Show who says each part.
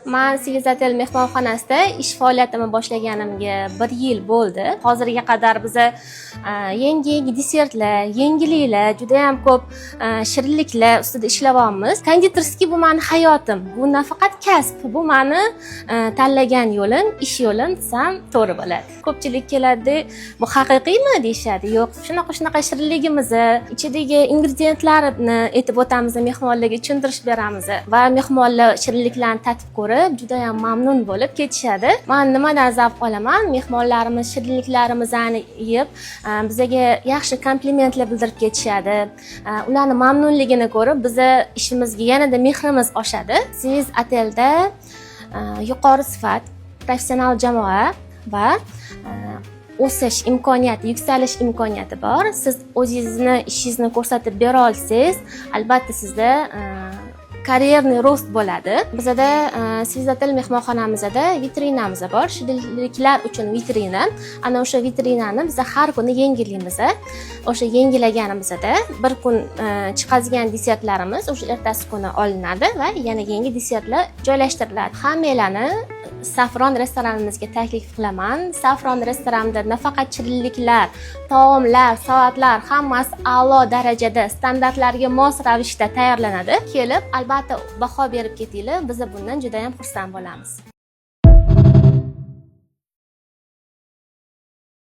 Speaker 1: Men Svizatel mehmonxonasida ish faoliyatimni boshlaganimga 1 yil bo'ldi. Hozirga qadar biz yangi desertlar, yangiliklar, juda ham ko'p shirinliklar ustida ishlayapmiz. Konditorskiy bu meni hayotim. Bu nafaqat kasb, bu meni tanlagan yo'lim, ish yo'lim desam to'g'ri bo'ladi. Ko'pchilik keladi, bu haqiqiymi deyshadi. Yo'q, shunaqa shirinligimiz, ichidagi ingrediyentlarni aytib o'tamiz, mehmonlarga tushuntirish beramiz va mehmonlar shirinliklarni tatib ko'rib, juda ham mamnun bo'lib ketishadi. Men nimadan zavq olaman? Mehmonlarimiz shirinliklarimizni yeb, bizga yaxshi komplimentlar bildirib ketishadi. Ularning mamnunligini ko'rib, biz ishimizga yanada mehrimiz oshadi. Svizatelda yuqori sifat, professional jamoa va o'sish imkoniyati, yuksalish imkoniyati bor. Siz o'zingizni ishingizni ko'rsatib bera olsangiz, albatta sizda karyerniy rost bo'ladi. Bizda Svizatel mehmonxonamizda vitrinamiz bor. Shirinliklar uchun vitrina. Ana o'sha vitrinani biz har kuni yangilaymiz. O'sha yangilaganimizda bir kun chiqadigan desertlarimiz o'sha ertasi kuni olinadi va yana yangi desertlar joylashtiriladi. Hammalarni Safron restoranimizga taklif qilaman. Safron restoranida nafaqat shirinliklar, taomlar, salatlar hammasi a'lo darajada, standartlarga mos ravishda tayyorlanadi. Kelib, albatta baho berib ketinglar. Biz bundan juda ham xursand bo'lamiz.